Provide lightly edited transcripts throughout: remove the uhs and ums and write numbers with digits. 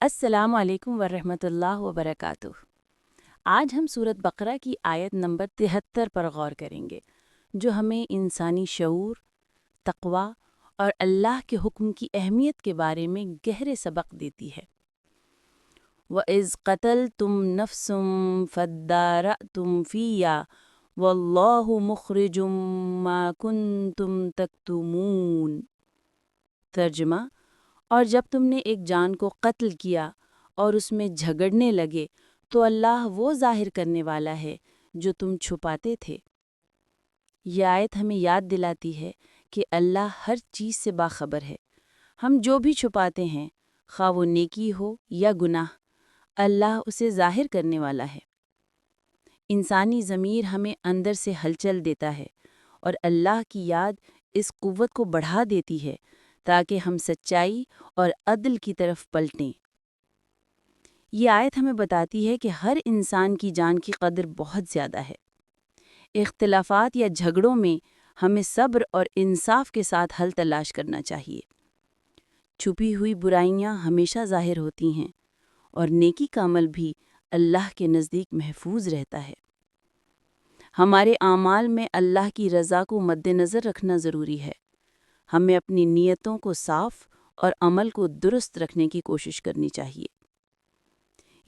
السلام علیکم ورحمۃ اللہ وبرکاتہ۔ آج ہم سورۃ بقرہ کی آیت نمبر 73 پر غور کریں گے، جو ہمیں انسانی شعور، تقوی اور اللہ کے حکم کی اہمیت کے بارے میں گہرے سبق دیتی ہے۔ وَإِذْ قَتَلْتُمْ نَفْسًا فَادَّارَأْتُمْ فِيهَا وَاللَّهُ مُخْرِجٌ مَا كُنتُمْ تَكْتُمُونَ۔ ترجمہ: اور جب تم نے ایک جان کو قتل کیا اور اس میں جھگڑنے لگے تو اللہ وہ ظاہر کرنے والا ہے جو تم چھپاتے تھے۔ یہ آیت ہمیں یاد دلاتی ہے کہ اللہ ہر چیز سے باخبر ہے۔ ہم جو بھی چھپاتے ہیں، خواہ وہ نیکی ہو یا گناہ، اللہ اسے ظاہر کرنے والا ہے۔ انسانی ضمیر ہمیں اندر سے ہلچل دیتا ہے، اور اللہ کی یاد اس قوت کو بڑھا دیتی ہے تاکہ ہم سچائی اور عدل کی طرف پلٹیں۔ یہ آیت ہمیں بتاتی ہے کہ ہر انسان کی جان کی قدر بہت زیادہ ہے۔ اختلافات یا جھگڑوں میں ہمیں صبر اور انصاف کے ساتھ حل تلاش کرنا چاہیے۔ چھپی ہوئی برائیاں ہمیشہ ظاہر ہوتی ہیں، اور نیکی کا عمل بھی اللہ کے نزدیک محفوظ رہتا ہے۔ ہمارے اعمال میں اللہ کی رضا کو مد نظر رکھنا ضروری ہے۔ ہمیں اپنی نیتوں کو صاف اور عمل کو درست رکھنے کی کوشش کرنی چاہیے۔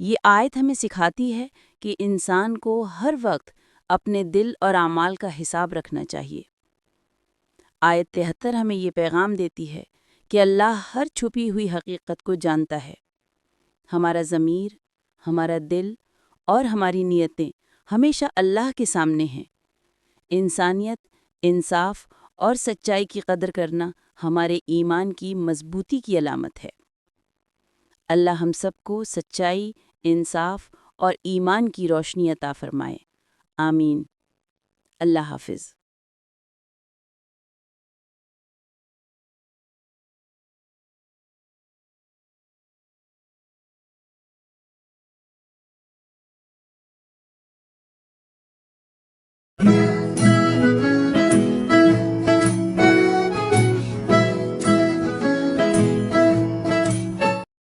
یہ آیت ہمیں سکھاتی ہے کہ انسان کو ہر وقت اپنے دل اور اعمال کا حساب رکھنا چاہیے۔ آیت 73 ہمیں یہ پیغام دیتی ہے کہ اللہ ہر چھپی ہوئی حقیقت کو جانتا ہے۔ ہمارا ضمیر، ہمارا دل اور ہماری نیتیں ہمیشہ اللہ کے سامنے ہیں۔ انسانیت، انصاف اور سچائی کی قدر کرنا ہمارے ایمان کی مضبوطی کی علامت ہے۔ اللہ ہم سب کو سچائی، انصاف اور ایمان کی روشنی عطا فرمائے۔ آمین۔ اللہ حافظ۔